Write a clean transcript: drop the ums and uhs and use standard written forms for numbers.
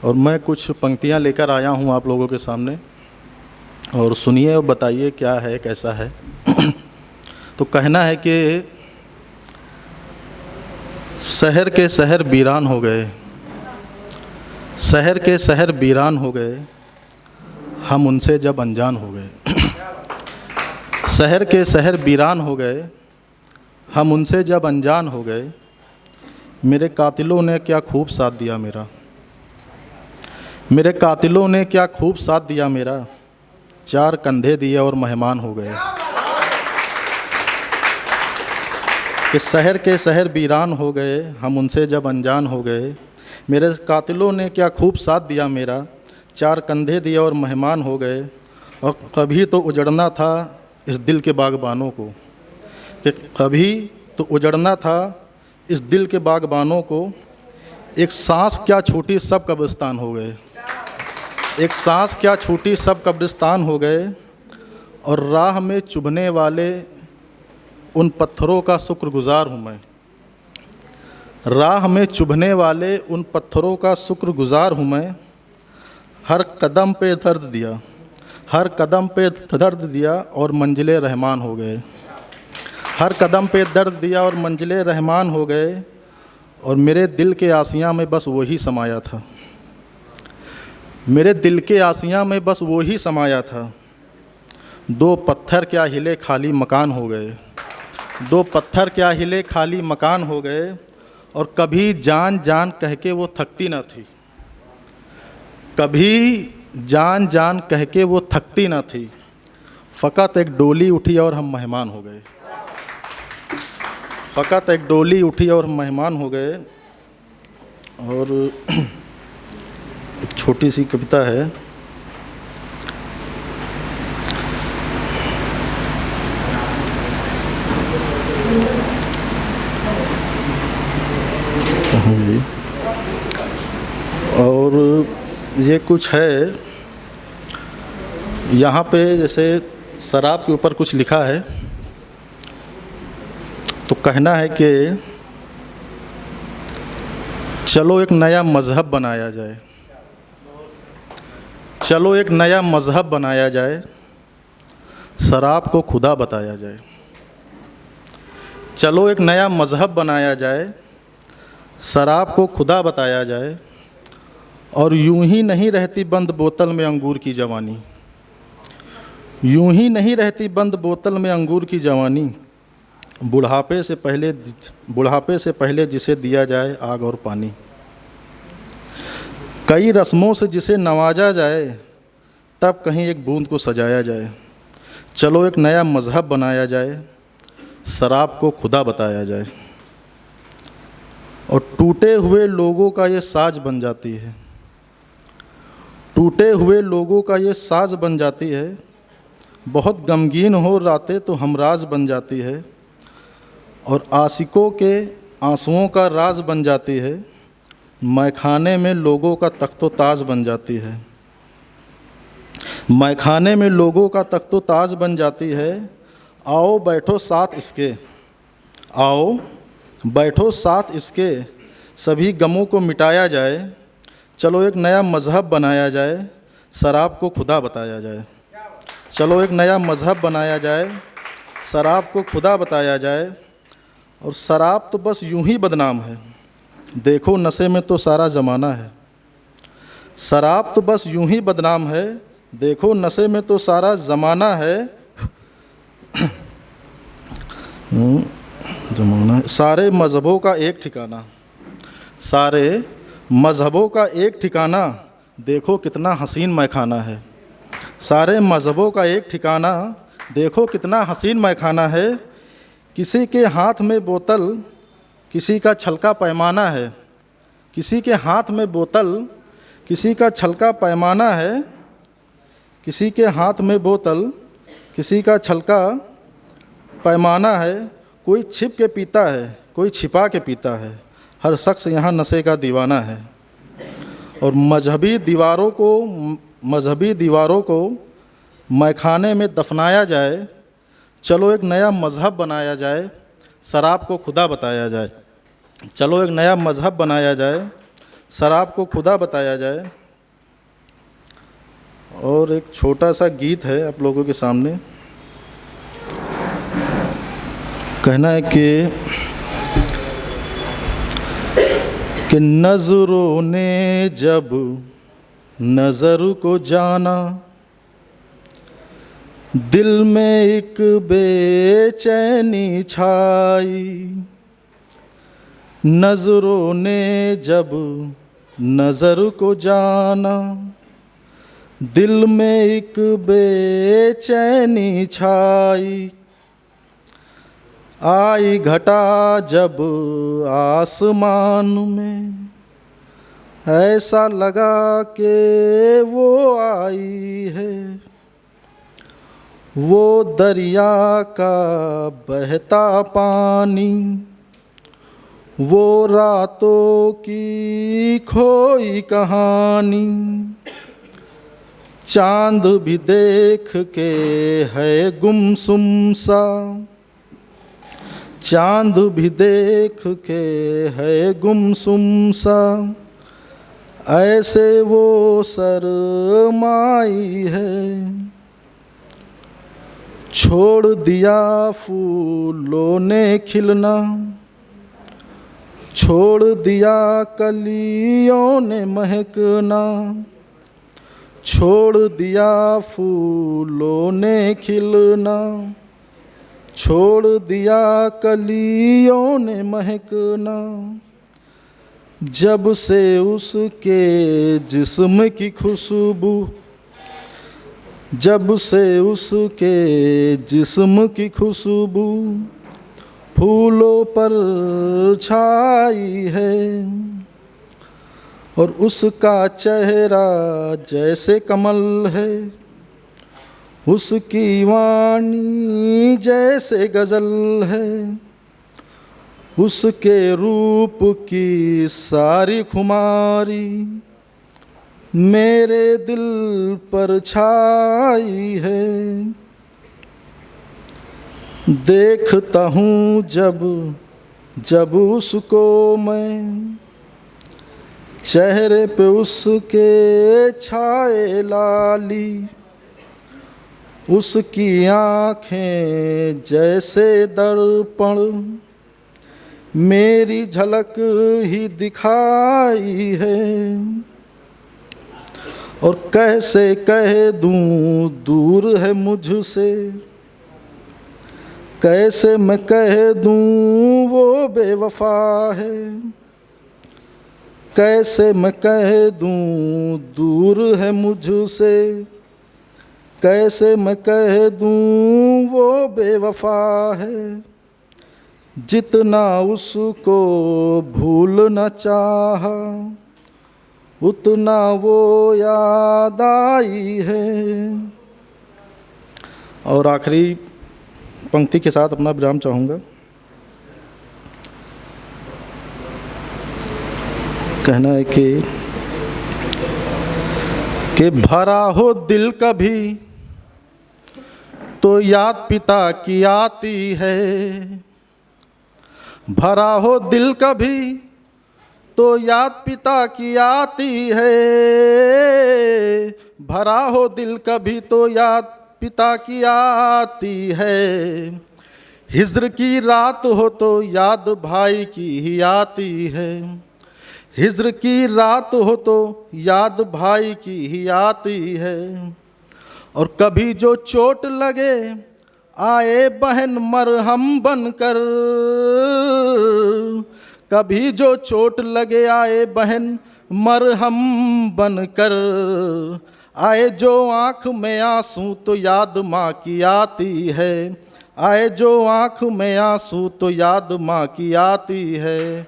और मैं कुछ पंक्तियाँ लेकर आया हूँ आप लोगों के सामने, और सुनिए और बताइए क्या है कैसा है। तो कहना है कि शहर के शहर वीरान हो गए, शहर के शहर वीरान हो गए, हम उनसे जब अनजान हो गए। शहर के शहर वीरान हो गए, हम उनसे जब अनजान हो गए। मेरे कातिलों ने क्या खूब साथ दिया मेरा, मेरे कातिलों ने क्या खूब साथ दिया मेरा, चार कंधे दिए और मेहमान हो गए। कि शहर के शहर वीरान हो गए, हम उनसे जब अनजान हो गए। मेरे कातिलों ने क्या खूब साथ दिया मेरा, चार कंधे दिए और मेहमान हो गए। और कभी तो उजड़ना था इस दिल के बागबानों को, कि कभी तो उजड़ना था इस दिल के बागबानों को। एक सांस क्या छूटी सब कब्रिस्तान हो गए, एक सांस क्या छूटी सब कब्रिस्तान हो गए। और राह में चुभने वाले उन पत्थरों का शुक्रगुजार हूँ मैं, राह में चुभने वाले उन पत्थरों का शुक्रगुजार हूँ मैं। हर कदम पे दर्द दिया, हर कदम पे दर्द दिया और मंजिले रहमान हो गए। हर कदम पे दर्द दिया और मंजिले रहमान हो गए। और मेरे दिल के आसियाँ में बस वही समाया था, मेरे दिल के आसियाँ में बस वही समाया था। दो पत्थर क्या हिले खाली मकान हो गए, दो पत्थर क्या हिले खाली मकान हो गए। और कभी जान जान कह के वो थकती न थी, कभी जान जान कह के वो थकती न थी। फ़कत एक डोली उठी और हम मेहमान हो गए, फ़कत एक डोली उठी और हम मेहमान हो गए। और एक छोटी सी कविता है। और ये कुछ है यहाँ पे, जैसे शराब के ऊपर कुछ लिखा है। तो कहना है कि चलो एक नया मज़हब बनाया जाए, चलो एक नया मज़हब बनाया जाए, शराब को खुदा बताया जाए। चलो एक नया मज़हब बनाया जाए, शराब को खुदा बताया जाए। और यूं ही नहीं रहती बंद बोतल में अंगूर की जवानी, यूं ही नहीं रहती बंद बोतल में अंगूर की जवानी। बुढ़ापे से पहले जिसे दिया जाए आग और पानी। कई रस्मों से जिसे नवाजा जाए, तब कहीं एक बूंद को सजाया जाए। चलो एक नया मज़हब बनाया जाए, शराब को खुदा बताया जाए। और टूटे हुए लोगों का ये साज बन जाती है, टूटे हुए लोगों का ये साज बन जाती है। बहुत गमगीन हो रातें तो हमराज बन जाती है। और आशिकों के आंसुओं का राज बन जाती है। मैखाने में लोगों का तख्तो ताज बन जाती है, मैखाने में लोगों का तख्तो ताज बन जाती है। आओ बैठो साथ इसके, आओ बैठो साथ इसके, सभी गमों को मिटाया जाए। चलो एक नया मज़हब बनाया जाए, शराब को खुदा बताया जाए। चलो एक नया मज़हब बनाया जाए, शराब को खुदा बताया जाए। और शराब तो बस यूं ही बदनाम है, देखो नशे में तो सारा ज़माना है। शराब तो बस यूं ही बदनाम है, देखो नशे में तो सारा ज़माना है। ज़माना है। सारे मज़हबों का एक ठिकाना, सारे मज़हबों का एक ठिकाना, देखो कितना हसीन मैखाना है। सारे मज़हबों का एक ठिकाना, देखो कितना हसीन मैखाना है। किसी के हाथ में बोतल, किसी का छलका पैमाना है। किसी के हाथ में बोतल, किसी का छलका पैमाना है। किसी के हाथ में बोतल, किसी का छलका पैमाना है। कोई छिप के पीता है, कोई छिपा के पीता है, हर शख्स यहाँ नशे का दीवाना है। और मजहबी दीवारों को मैखाने में दफनाया जाए। चलो एक नया मज़हब बनाया जाए, शराब को खुदा बताया जाए। चलो एक नया मज़हब बनाया जाए, शराब को खुदा बताया जाए। और एक छोटा सा गीत है आप लोगों के सामने। कहना है कि नज़रों ने जब नज़र को जाना, दिल में एक बेचैनी छाई। नज़रों ने जब नज़र को जाना, दिल में एक बेचैनी छाई। आई घटा जब आसमान में, ऐसा लगा कि वो आई है। वो दरिया का बहता पानी, वो रातों की खोई कहानी। चांद भी देख के है गुमसुम सा, चांद भी देख के है गुमसुम सा। ऐसे वो शर्माई है। छोड़ दिया फूलों ने खिलना, छोड़ दिया कलियों ने महकना। छोड़ दिया फूलों ने खिलना, छोड़ दिया कलियों ने महकना। जब से उसके जिस्म की खुशबू, जब से उसके जिस्म की खुशबू फूलों पर छाई है। और उसका चेहरा जैसे कमल है, उसकी वाणी जैसे गज़ल है। उसके रूप की सारी खुमारी मेरे दिल पर छाई है। देखता हूँ जब जब उसको मैं, चेहरे पे उसके छाए लाली। उसकी आँखें जैसे दर्पण मेरी झलक ही दिखाई है। और कैसे कह दूँ दूर है मुझसे, कैसे मैं कह दूँ वो बेवफा है। कैसे मैं कह दूँ दूर है मुझसे, कैसे मैं कह दूँ वो बेवफा है। जितना उसको भूलना चाहा, उतना वो याद आई है। और आखिरी पंक्ति के साथ अपना विराम चाहूँगा। कहना है कि भरा हो दिल कभी तो याद पिता की आती है। भरा हो दिल कभी तो याद पिता की आती है। भरा हो दिल कभी तो याद पिता की आती है। हिज्र की रात हो तो याद भाई की ही आती है। हिज्र की रात हो तो याद भाई की ही आती है। और कभी जो चोट लगे आए बहन मरहम बनकर। कभी जो चोट लगे आए बहन मरहम बनकर। आए जो आँख में आंसू तो याद माँ की आती है। आए जो आँख में आंसू तो याद माँ की आती है।